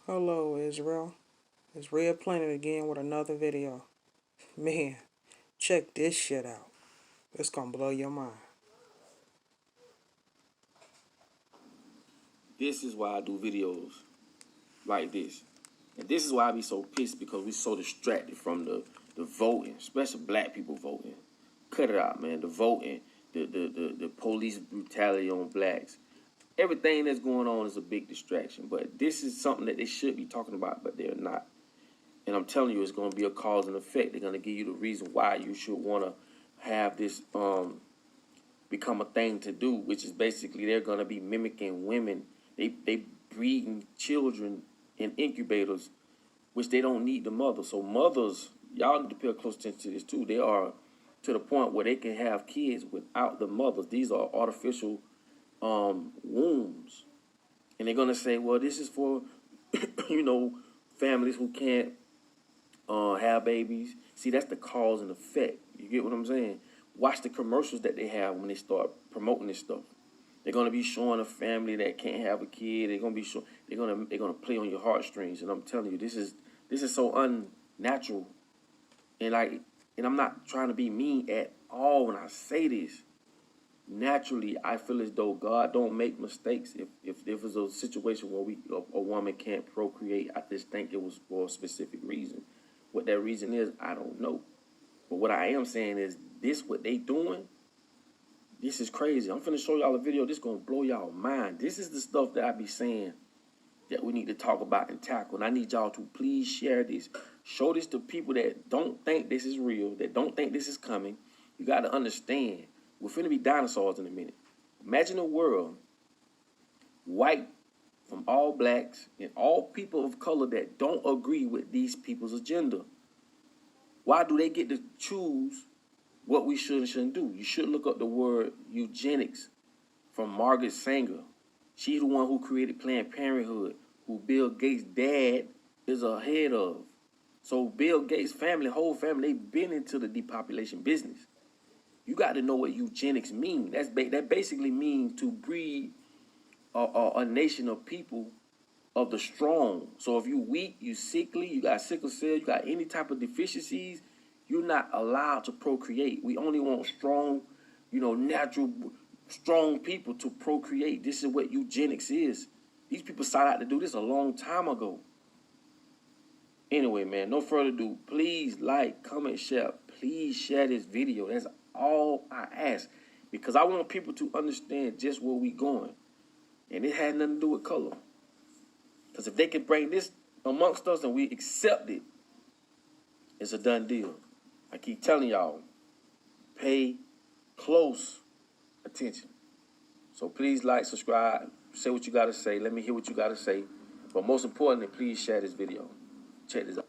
Hello Israel, it's Red Planet again with another video. Man, check this shit out. It's gonna blow your mind. This is why I do videos like this. And this is why I be so pissed, because we so distracted from the voting, especially black people voting. Cut it out, man. The voting, the police brutality on blacks. Everything that's going on is a big distraction. But this is something that they should be talking about, but they're not. And I'm telling you, it's going to be a cause and effect. They're going to give you the reason why you should want to have this become a thing to do, which is basically they're going to be mimicking women. They breeding children in incubators, which they don't need the mother. So mothers, y'all need to pay close attention to this too. They are to the point where they can have kids without the mothers. These are artificial wombs. And they're going to say, well, this is for, families who can't have babies. See, that's the cause and effect. You get what I'm saying? Watch the commercials that they have when they start promoting this stuff. They're gonna be showing a family that can't have a kid. They're gonna be they're gonna play on your heartstrings. And I'm telling you, this is so unnatural. And I'm not trying to be mean at all when I say this. Naturally, I feel as though God don't make mistakes. If it's a situation where a woman can't procreate, I just think it was for a specific reason. What that reason is, I don't know. But what I am saying is, what they doing, this is crazy. I'm finna show y'all a video. This gonna blow y'all mind. This is the stuff that I be saying that we need to talk about and tackle. And I need y'all to please share this. Show this to people that don't think this is real, that don't think this is coming. You got to understand, we're finna be dinosaurs in a minute. Imagine a world, white from all blacks and all people of color that don't agree with these people's agenda. Why do they get to choose what we should and shouldn't do? You should look up the word eugenics from Margaret Sanger. She's the one who created Planned Parenthood, who Bill Gates' dad is a head of. So Bill Gates' family, whole family, they've been into the depopulation business. You got to know what eugenics means. That basically means to breed a nation of people of the strong. So if you weak, you sickly, you got sickle cell, you got any type of deficiencies, you're not allowed to procreate. We only want strong, natural, strong people to procreate. This is what eugenics is. These people sought out to do this a long time ago. Anyway, man, no further ado. Please like, comment, share. Please share this video. That's all I ask. Because I want people to understand just where we going. And it had nothing to do with color. Because if they can bring this amongst us and we accept it, it's a done deal. I keep telling y'all, pay close attention. So please like, subscribe, say what you got to say. Let me hear what you got to say. But most importantly, please share this video. Check this out.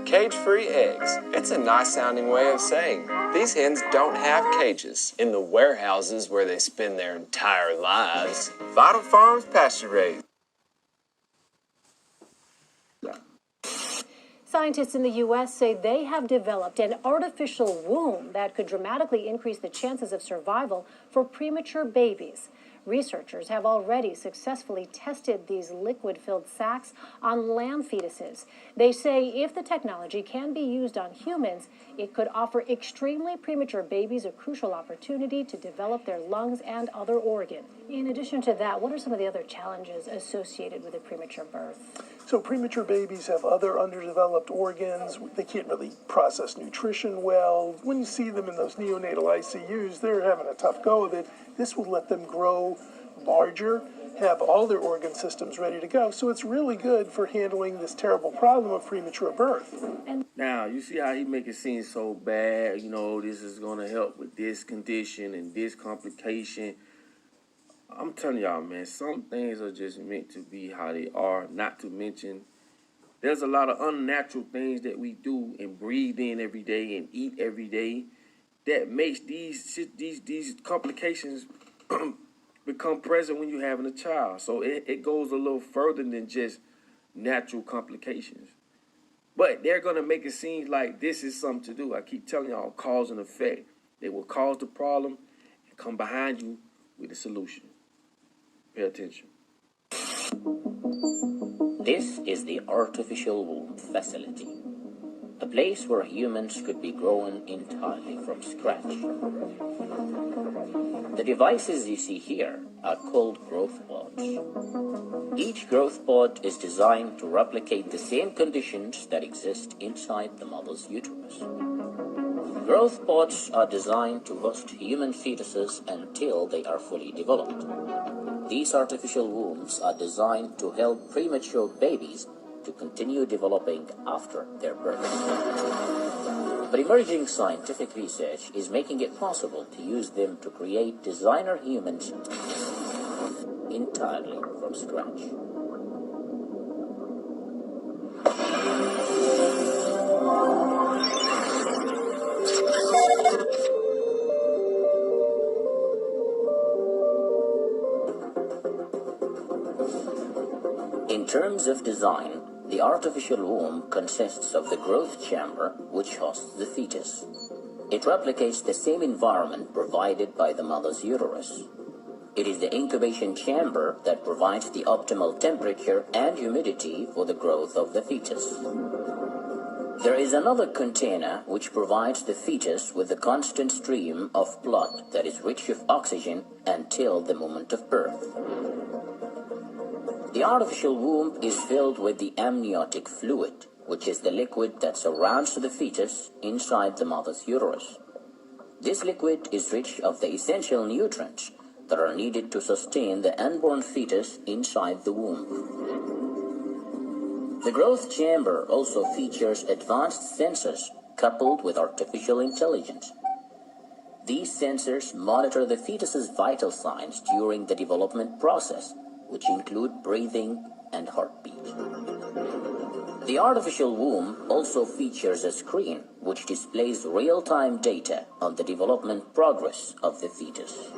Cage-free eggs. It's a nice-sounding way of saying these hens don't have cages in the warehouses where they spend their entire lives. Vital Farms pasture-raised. Scientists in the U.S. say they have developed an artificial womb that could dramatically increase the chances of survival for premature babies. Researchers have already successfully tested these liquid-filled sacs on lamb fetuses. They say if the technology can be used on humans, it could offer extremely premature babies a crucial opportunity to develop their lungs and other organs. In addition to that, what are some of the other challenges associated with a premature birth? So premature babies have other underdeveloped organs. They can't really process nutrition well. When you see them in those neonatal ICUs, they're having a tough go of it. This will let them grow larger, have all their organ systems ready to go. So it's really good for handling this terrible problem of premature birth. Now, you see how he make it seem so bad, you know, this is going to help with this condition and this complication. I'm telling y'all, man, some things are just meant to be how they are, not to mention there's a lot of unnatural things that we do and breathe in every day and eat every day that makes these complications become present when you're having a child. So it goes a little further than just natural complications. But they're going to make it seem like this is something to do. I keep telling y'all, cause and effect. They will cause the problem and come behind you with a solution. Pay attention. This is the artificial womb facility, a place where humans could be grown entirely from scratch. The devices you see here are called growth pods. Each growth pod is designed to replicate the same conditions that exist inside the mother's uterus. Growth pods are designed to host human fetuses until they are fully developed. These artificial wombs are designed to help premature babies to continue developing after their birth. But emerging scientific research is making it possible to use them to create designer humans entirely from scratch. In terms of design, the artificial womb consists of the growth chamber, which hosts the fetus. It replicates the same environment provided by the mother's uterus. It is the incubation chamber that provides the optimal temperature and humidity for the growth of the fetus. There is another container which provides the fetus with a constant stream of blood that is rich with oxygen until the moment of birth. The artificial womb is filled with the amniotic fluid, which is the liquid that surrounds the fetus inside the mother's uterus. This liquid is rich of the essential nutrients that are needed to sustain the unborn fetus inside the womb. The growth chamber also features advanced sensors coupled with artificial intelligence. These sensors monitor the fetus's vital signs during the development process, which include breathing and heartbeat. The artificial womb also features a screen which displays real-time data on the development progress of the fetus.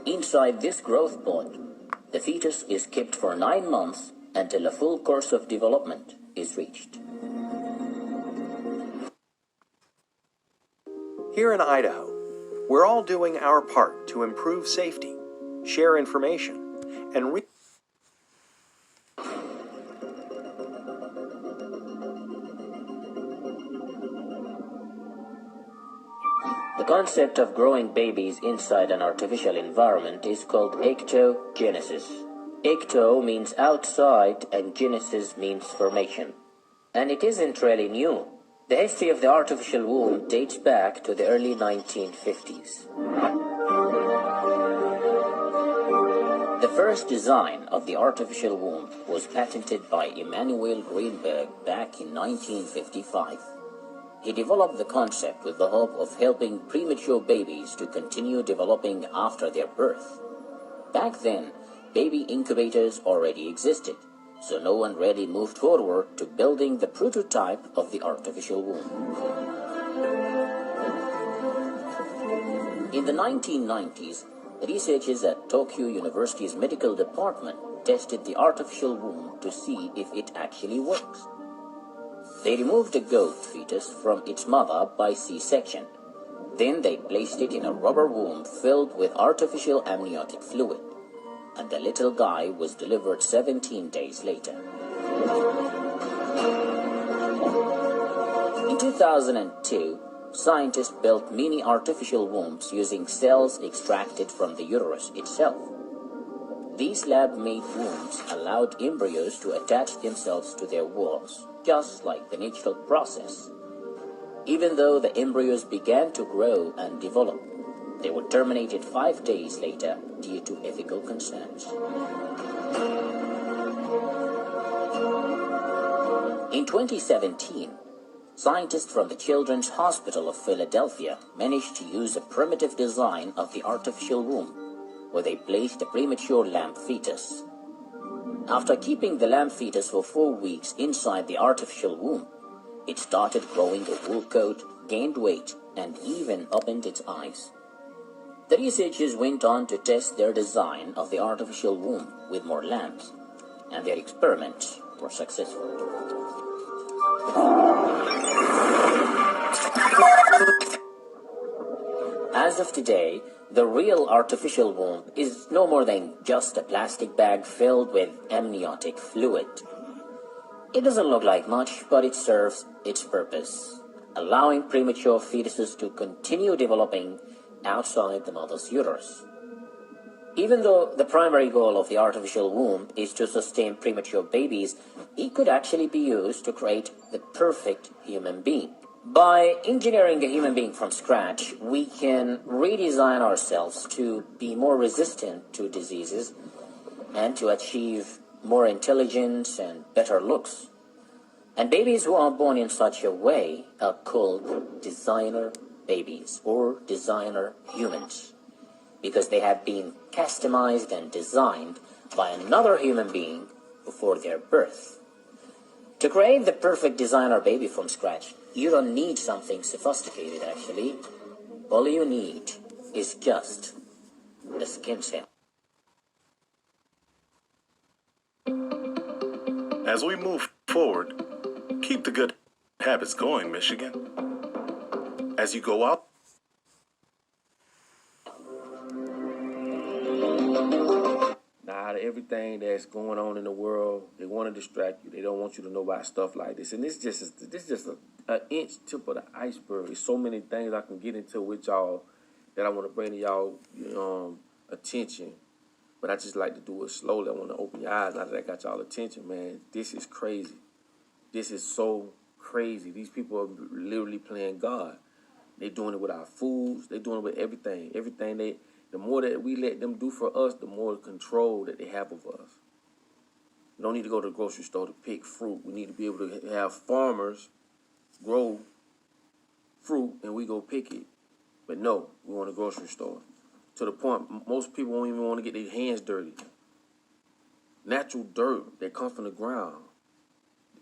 Inside this growth pod, the fetus is kept for 9 months until a full course of development is reached. Here in Idaho, we're all doing our part to improve safety, share information, and The concept of growing babies inside an artificial environment is called ectogenesis. Ecto means outside and genesis means formation. And it isn't really new. The history of the artificial womb dates back to the early 1950s. The first design of the artificial womb was patented by Emanuel Greenberg back in 1955. He developed the concept with the hope of helping premature babies to continue developing after their birth. Back then, baby incubators already existed, so no one really moved forward to building the prototype of the artificial womb. In the 1990s, researchers at Tokyo University's medical department tested the artificial womb to see if it actually works. They removed a goat fetus from its mother by C-section. Then they placed it in a rubber womb filled with artificial amniotic fluid, and the little guy was delivered 17 days later. In 2002, scientists built mini artificial wombs using cells extracted from the uterus itself. These lab-made wombs allowed embryos to attach themselves to their walls, just like the natural process. Even though the embryos began to grow and develop, they were terminated 5 days later due to ethical concerns. In 2017, scientists from the Children's Hospital of Philadelphia managed to use a primitive design of the artificial womb, where they placed a premature lamb fetus. After keeping the lamb fetus for 4 weeks inside the artificial womb, it started growing a wool coat, gained weight, and even opened its eyes. The researchers went on to test their design of the artificial womb with more lambs, and their experiments were successful. As of today, the real artificial womb is no more than just a plastic bag filled with amniotic fluid. It doesn't look like much, but it serves its purpose, allowing premature fetuses to continue developing outside the mother's uterus. Even though the primary goal of the artificial womb is to sustain premature babies, it could actually be used to create the perfect human being. By engineering a human being from scratch, we can redesign ourselves to be more resistant to diseases and to achieve more intelligence and better looks. And babies who are born in such a way are called designer babies or designer humans, because they have been customized and designed by another human being before their birth. To create the perfect designer baby from scratch, you don't need something sophisticated actually. All you need is just a skin cell. As we move forward, keep the good habits going, Michigan. As you go out, Now, out of everything that's going on in the world, they want to distract you. They don't want you to know about stuff like this. And this is just an inch tip of the iceberg. There's so many things I can get into with y'all that I want to bring to y'all attention. But I just like to do it slowly. I want to open your eyes now that I got y'all attention, man. This is crazy. This is so crazy. These people are literally playing God. They're doing it with our foods. They're doing it with everything. The more that we let them do for us, the more control that they have of us. We don't need to go to the grocery store to pick fruit. We need to be able to have farmers grow fruit and we go pick it. But no, we want a grocery store. To the point, most people won't even want to get their hands dirty. Natural dirt that comes from the ground,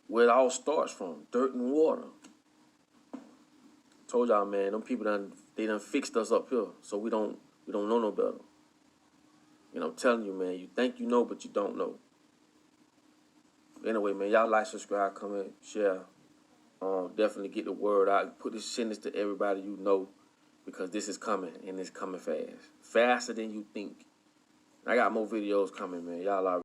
where it all starts from, dirt and water. Told y'all, man, them people done fixed us up here, so we don't know no better. And I'm telling you, man, you think you know, but you don't know. Anyway, man, y'all like, subscribe, comment, share. Definitely get the word out. Send this to everybody you know, because this is coming, and it's coming fast. Faster than you think. I got more videos coming, man. Y'all are